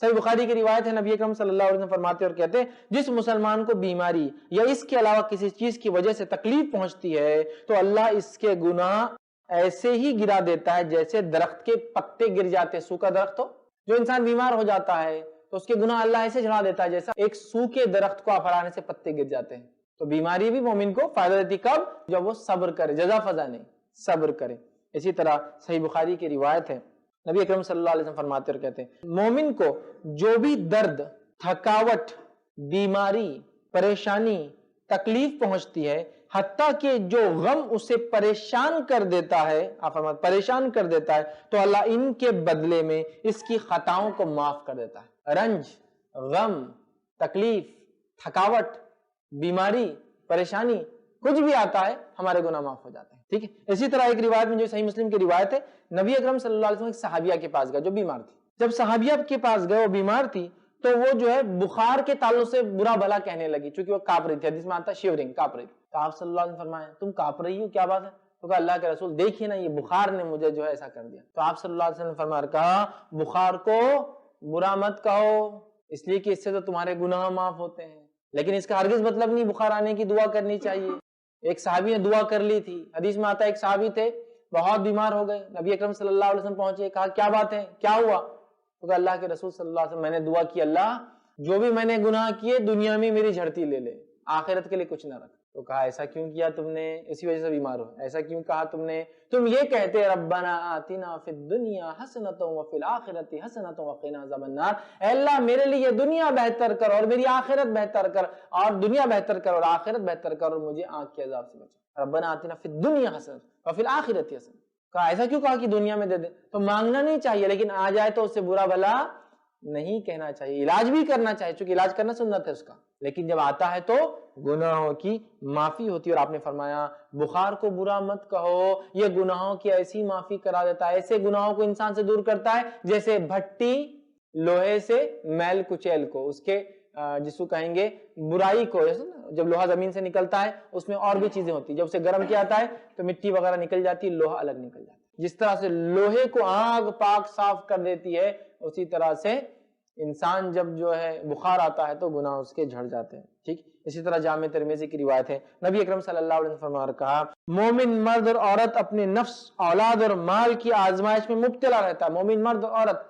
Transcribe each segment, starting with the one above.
صحیح بخاری کی روایت ہے، نبی اکرم صلی اللہ علیہ وسلم فرماتے اور کہتے ہیں جس مسلمان کو بیماری یا اس کے علاوہ کسی چیز کی وجہ سے تکلیف پہنچتی ہے تو اللہ اس کے گناہ ایسے ہی گرا دیتا ہے جیسے درخت کے پتے گر جاتے، سوکھا درخت ہو، جو انسان بیمار ہو جاتا ہے تو اس کے گناہ اللہ ایسے جھڑا دیتا ہے جیسا ایک سوکھے درخت کو آفڑانے سے پتے گر جاتے ہیں۔ تو بیماری بھی مومن کو فائدہ دیتی کب؟ جب وہ صبر کرے، جزا فضا نہیں، صبر کرے۔ اسی طرح صحیح بخاری کی روایت ہے، نبی اکرم صلی اللہ علیہ وسلم فرماتے اور کہتے ہیں مومن کو جو بھی درد، تھکاوٹ، بیماری، پریشانی، تکلیف پہنچتی ہے، حتیٰ کہ جو غم اسے پریشان کر دیتا ہے، آپ فرماتے پریشان کر دیتا ہے، تو اللہ ان کے بدلے میں اس کی خطاؤں کو معاف کر دیتا ہے۔ رنج، غم، تکلیف، تھکاوٹ، بیماری، پریشانی، کچھ بھی آتا ہے ہمارے گناہ معاف ہو جاتے ہیں، ٹھیک ہے۔ اسی طرح ایک روایت میں جو صحیح مسلم کی روایت ہے، نبی اکرم صلی اللہ علیہ وسلم ایک صحابیہ کے پاس گئے جو بیمار تھی۔ جب صحابیہ کے پاس گئے، وہ بیمار تھی، تو وہ جو ہے بخار کے تعلق سے برا بھلا کہنے لگی، چونکہ وہ کانپ رہی تھی، حدیث میں آتا ہے شیورنگ، کانپ رہی تھی۔ تو آپ صلی اللہ علیہ وسلم فرمایا تم کانپ رہی ہو، کیا بات ہے؟ تو کہا اللہ کے رسول دیکھیے نا، یہ بخار نے مجھے جو ہے ایسا کر دیا۔ تو آپ صلی اللہ علیہ وسلم نے فرمایا کہا بخار کو برا مت کہو، اس لیے کہ اس سے تو تمہارے گناہ معاف ہوتے ہیں، لیکن اس کا ہرگز مطلب نہیں بخار آنے کی دعا کرنی چاہیے۔ ایک صحابی نے دعا کر لی تھی، حدیث میں آتا ہے ایک صحابی تھے بہت بیمار ہو گئے، نبی اکرم صلی اللہ علیہ وسلم پہنچے، کہا کیا بات ہے، کیا ہوا؟ تو کہا اللہ کے رسول صلی اللہ علیہ وسلم میں نے دعا کی اللہ جو بھی میں نے گناہ کیے دنیا میں میری جھڑتی لے لے، آخرت کے لیے کچھ نہ رکھ۔ تو کہا ایسا کیوں کیا تم نے؟ اسی وجہ سے بیمار ہو، ایسا کیوں کہا تم نے؟ تم یہ کہتے ربنا آتنا فی الدنیا حسنۃ وفی الآخرۃ حسنۃ وقنا عذاب النار، اے اللہ میرے لیے دنیا بہتر کر اور میری آخرت بہتر کر، اور دنیا بہتر کر اور آخرت بہتر کر اور مجھے آنکھ کے عذاب سے بچا۔ ربنا آتنا فی الدنیا حسنۃ وفی الآخرۃ حسنۃ، کہا ایسا کیوں کہا کہ دنیا میں دے دے؟ تو مانگنا نہیں چاہیے، لیکن آ جائے تو اس سے برا بھلا نہیں کہنا چاہیے، علاج بھی کرنا چاہیے چونکہ علاج کرنا سنت ہے اس کا، لیکن جب آتا ہے تو گناہوں کی معافی ہوتی ہے۔ اور آپ نے فرمایا بخار کو برا مت کہو، یہ گناہوں کی ایسی معافی کرا دیتا ہے، ایسے گناہوں کو انسان سے دور کرتا ہے جیسے بھٹی لوہے سے میل کچیل کو، اس کے جس کو کہیں گے برائی کو، جب لوہا زمین سے نکلتا ہے اس میں اور بھی چیزیں ہوتی ہیں، جب اسے گرم کیا جاتا ہے تو مٹی وغیرہ نکل جاتی ہے، لوہا الگ نکل جاتا ہے۔ جس طرح سے لوہے کو آگ پاک صاف کر دیتی ہے، اسی طرح سے انسان جب جو ہے بخار آتا ہے تو گناہ اس کے جھڑ جاتے ہیں، ٹھیک۔ اسی طرح جامع ترمذی کی روایت ہے، نبی اکرم صلی اللہ علیہ وسلم فرمایا کہا مومن مرد اور عورت اپنے نفس، اولاد اور مال کی آزمائش میں مبتلا رہتا ہے۔ مومن مرد اور عورت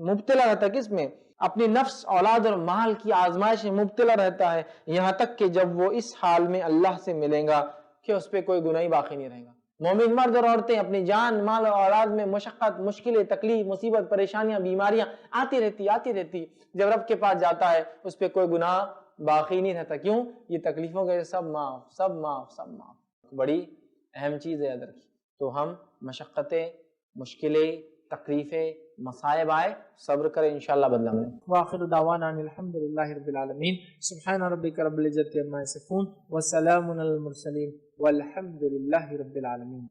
مبتلا رہتا ہے کس میں؟ اپنی نفس، اولاد اور مال کی آزمائش میں مبتلا رہتا ہے، یہاں تک کہ جب وہ اس حال میں اللہ سے ملے گا کہ اس پہ کوئی گناہ باقی نہیں رہے گا۔ مومن مرد اور عورتیں اپنی جان، مال اور اولاد میں مشقت، مشکلیں، تکلیف، مصیبت، پریشانیاں، بیماریاں آتی رہتی، جب رب کے پاس جاتا ہے اس پہ کوئی گناہ باقی نہیں رہتا۔ کیوں؟ یہ تکلیفوں کے سب معاف، سب معاف، سب معاف۔ بڑی اہم چیز ہے ادر کی۔ تو ہم مشقتیں، مشکلیں، تکلیفیں، مصائب آئے صبر کریں، انشاءاللہ بدلہ ملیں۔ وآخر دعوانا الحمدللہ رب العالمین، سبحان ربک رب العزت عما یصفون، وسلام علی المرسلین، والحمدللہ رب العالمین۔